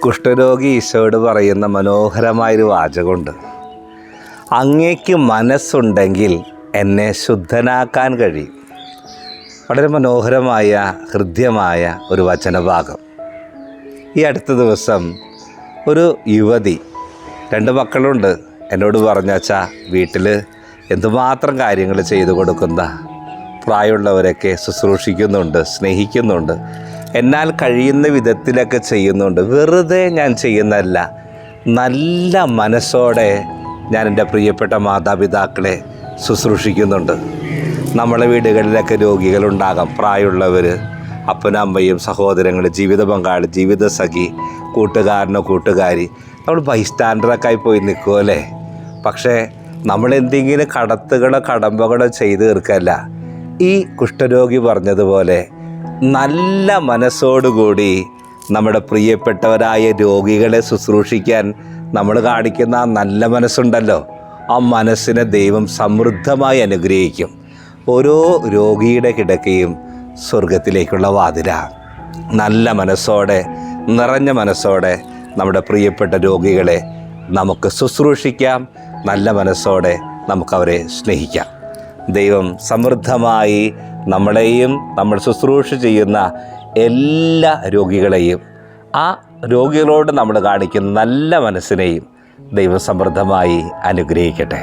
കുഷ്ഠരോഗി ഈശോയോട് പറയുന്ന മനോഹരമായൊരു വാചകമുണ്ട്. അങ്ങേക്ക് മനസ്സുണ്ടെങ്കിൽ എന്നെ ശുദ്ധനാക്കാൻ കഴിയും. വളരെ മനോഹരമായ ഹൃദ്യമായ ഒരു വചനഭാഗം. ഈ അടുത്ത ദിവസം ഒരു യുവതി, 2 മക്കളുണ്ട്, എന്നോട് പറഞ്ഞാച്ചാ വീട്ടിൽ എന്തുമാത്രം കാര്യങ്ങൾ ചെയ്തു കൊടുക്കുന്ന, പ്രായമുള്ളവരൊക്കെ ശുശ്രൂഷിക്കുന്നുണ്ട്, സ്നേഹിക്കുന്നുണ്ട്, എന്നാൽ കഴിയുന്ന വിധത്തിലൊക്കെ ചെയ്യുന്നുണ്ട്. വെറുതെ ഞാൻ ചെയ്യുന്നതല്ല, നല്ല മനസ്സോടെ ഞാൻ എൻ്റെ പ്രിയപ്പെട്ട മാതാപിതാക്കളെ ശുശ്രൂഷിക്കുന്നുണ്ട്. നമ്മളെ വീടുകളിലൊക്കെ രോഗികളുണ്ടാകാം, പ്രായമുള്ളവർ, അപ്പനും അമ്മയും, സഹോദരങ്ങൾ, ജീവിത പങ്കാളി, ജീവിതസഖി, കൂട്ടുകാരനോ കൂട്ടുകാരി. നമ്മൾ ബൈസ്റ്റാൻഡറൊക്കെ ആയി പോയി നിൽക്കുമല്ലേ. പക്ഷേ നമ്മളെന്തെങ്കിലും കടമ്പകളോ ചെയ്ത് തീർക്കല്ല. ഈ കുഷ്ഠരോഗി പറഞ്ഞതുപോലെ നല്ല മനസ്സോടുകൂടി നമ്മുടെ പ്രിയപ്പെട്ടവരായ രോഗികളെ ശുശ്രൂഷിക്കാൻ നമ്മൾ കാണിക്കുന്ന ആ നല്ല മനസ്സുണ്ടല്ലോ, ആ മനസ്സിനെ ദൈവം സമൃദ്ധമായി അനുഗ്രഹിക്കും. ഓരോ രോഗിയുടെ കിടക്കയും സ്വർഗത്തിലേക്കുള്ള വാതിലാണ്. നല്ല മനസ്സോടെ, നിറഞ്ഞ മനസ്സോടെ നമ്മുടെ പ്രിയപ്പെട്ട രോഗികളെ നമുക്ക് ശുശ്രൂഷിക്കാം. നല്ല മനസ്സോടെ നമുക്കവരെ സ്നേഹിക്കാം. ദൈവം സമൃദ്ധമായി നമ്മളെയും നമ്മൾ ശുശ്രൂഷ ചെയ്യുന്ന എല്ലാ രോഗികളെയും, ആ രോഗികളോട് നമ്മൾ കാണിക്കുന്ന നല്ല മനസ്സിനെയും ദൈവം സമൃദ്ധമായി അനുഗ്രഹിക്കട്ടെ.